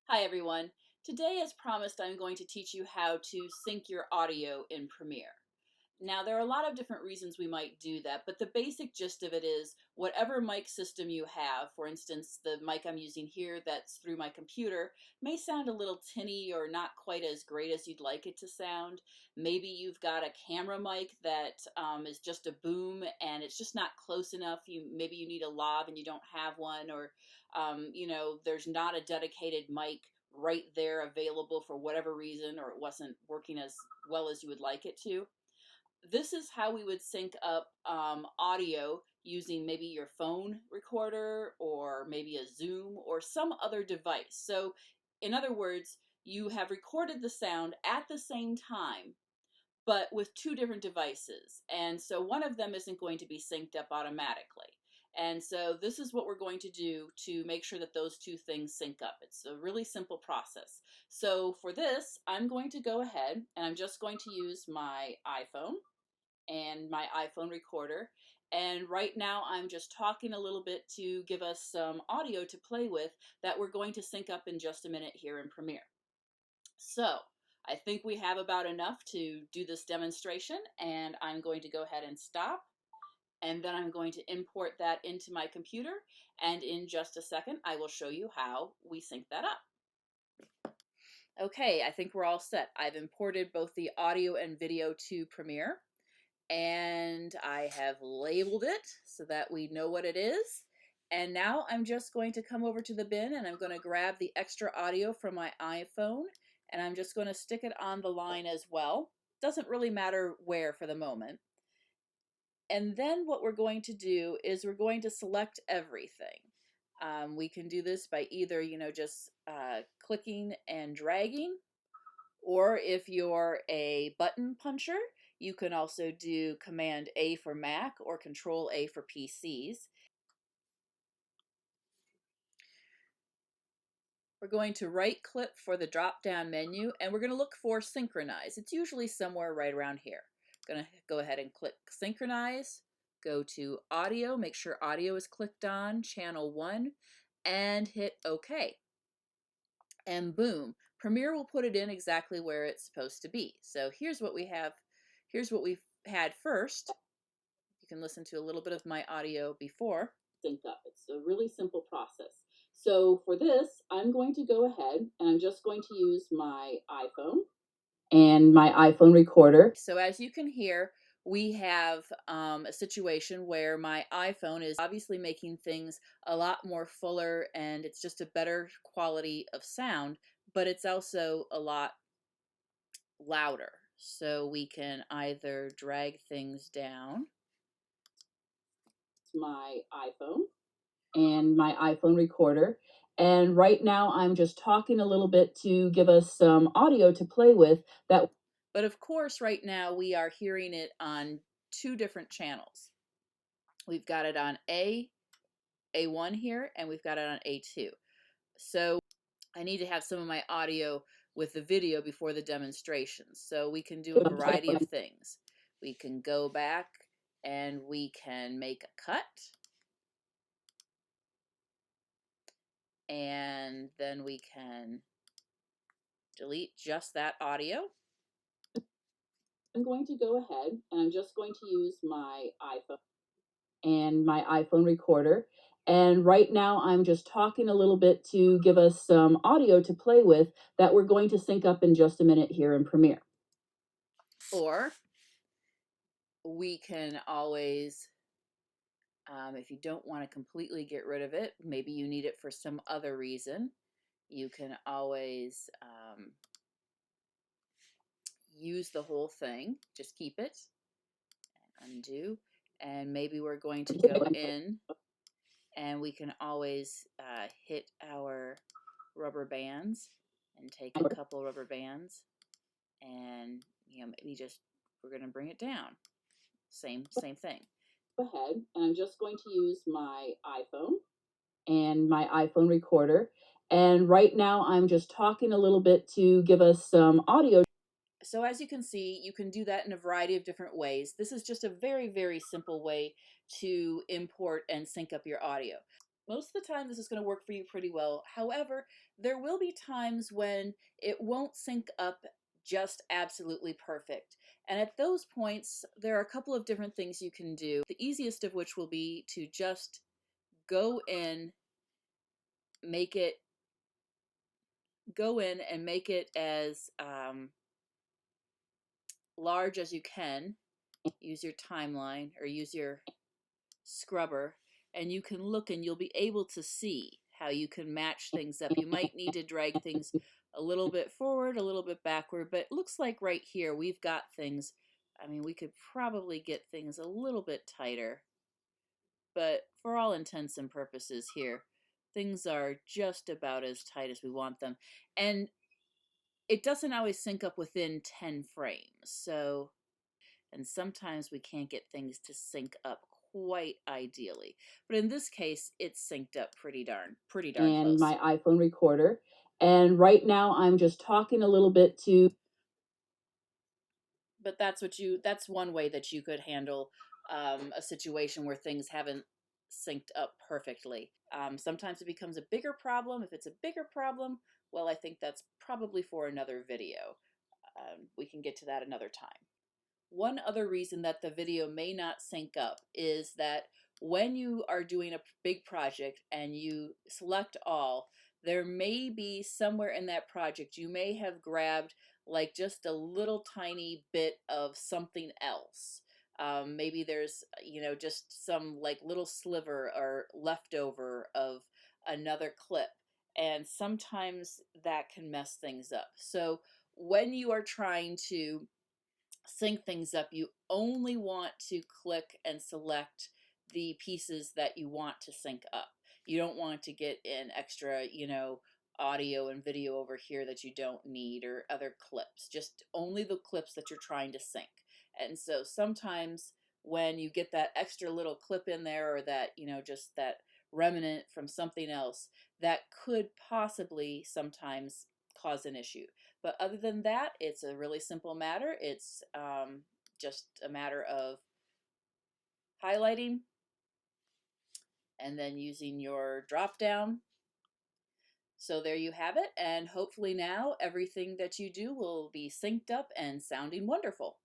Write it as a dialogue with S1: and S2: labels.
S1: Hi everyone. Today, as promised, I'm going to teach you how to sync your audio in Premiere. Now, there are a lot of different reasons we might do that, but the basic gist of it is whatever mic system you have, for instance, the mic I'm using here that's through my computer, may sound a little tinny or not quite as great as you'd like it to sound. Maybe you've got a camera mic that is just a boom and it's just not close enough. Maybe you need a lav and you don't have one, or there's not a dedicated mic right there available for whatever reason, or it wasn't working as well as you would like it to. This is how we would sync up audio using maybe your phone recorder or maybe a Zoom or some other device. So in other words, you have recorded the sound at the same time, but with two different devices. And so one of them isn't going to be synced up automatically. And so this is what we're going to do to make sure that those two things sync up. It's a really simple process. So for this, I'm going to go ahead and I'm just going to use my iPhone and my iPhone recorder. And right now I'm just talking a little bit to give us some audio to play with that we're going to sync up in just a minute here in Premiere. So I think we have about enough to do this demonstration, and I'm going to go ahead and stop, and then I'm going to import that into my computer, and in just a second I will show you how we sync that up. Okay, I think we're all set. I've imported both the audio and video to Premiere, and I have labeled it so that we know what it is. And now I'm just going to come over to the bin and I'm going to grab the extra audio from my iPhone and I'm just going to stick it on the line as well. Doesn't really matter where for the moment. And then what we're going to do is we're going to select everything. We can do this by either, just clicking and dragging, or if you're a button puncher, you can also do Command A for Mac or Control A for PCs. We're going to right click for the drop down menu and we're going to look for Synchronize. It's usually somewhere right around here. Going to go ahead and click Synchronize, go to Audio, make sure Audio is clicked on, Channel 1, and hit OK. And boom, Premiere will put it in exactly where it's supposed to be. So here's what we have. Here's what we've had first. You can listen to a little bit of my audio before. Sync up. It's a really simple process. So for this, I'm going to go ahead and I'm just going to use my iPhone and my iPhone recorder. So as you can hear, we have a situation where my iPhone is obviously making things a lot more fuller and it's just a better quality of sound, but it's also a lot louder. So we can either drag things down. My iPhone and my iPhone recorder. And right now I'm just talking a little bit to give us some audio to play with that. But of course, right now we are hearing it on two different channels. We've got it on A1 here, and we've got it on A2. So I need to have some of my audio with the video before the demonstration. So we can do a variety of things. We can go back and we can make a cut. And then we can delete just that audio. I'm going to go ahead and I'm just going to use my iPhone and my iPhone recorder. And right now I'm just talking a little bit to give us some audio to play with that we're going to sync up in just a minute here in Premiere. Or we can always, if you don't want to completely get rid of it, maybe you need it for some other reason, you can always use the whole thing, just keep it, and undo, and maybe we're going to go in and we can always hit our rubber bands and take a couple rubber bands and maybe just we're going to bring it down. Same thing. Go ahead and I'm just going to use my iPhone and my iPhone recorder, and right now I'm just talking a little bit to give us some audio. So as you can see, you can do that in a variety of different ways. This is just a very, very simple way to import and sync up your audio. Most of the time, this is going to work for you pretty well. However, there will be times when it won't sync up just absolutely perfect. And at those points, there are a couple of different things you can do. The easiest of which will be to just go in, make it, go in and make it as large as you can. Use your timeline or use your scrubber, and you can look and you'll be able to see how you can match things up. You might need to drag things a little bit forward, a little bit backward, but it looks like right here we've got things. I mean, we could probably get things a little bit tighter, but for all intents and purposes here, things are just about as tight as we want them. And it doesn't always sync up within 10 frames, so, and sometimes we can't get things to sync up quite ideally. But in this case, it's synced up pretty darn
S2: and
S1: close.
S2: my iPhone recorder. And right now I'm just talking a little bit to.
S1: But that's one way that you could handle a situation where things haven't synced up perfectly. Sometimes it becomes a bigger problem. If it's a bigger problem, well, I think that's probably for another video. We can get to that another time. One other reason that the video may not sync up is that when you are doing a big project and you select all, there may be somewhere in that project you may have grabbed like just a little tiny bit of something else. Maybe there's, just some like little sliver or leftover of another clip. And sometimes that can mess things up. So when you are trying to sync things up, you only want to click and select the pieces that you want to sync up. You don't want to get in extra, audio and video over here that you don't need or other clips. Just only the clips that you're trying to sync. And so sometimes when you get that extra little clip in there or that, just that remnant from something else, that could possibly sometimes cause an issue. But other than that, it's a really simple matter. It's just a matter of highlighting and then using your drop down. So there you have it. And hopefully now everything that you do will be synced up and sounding wonderful.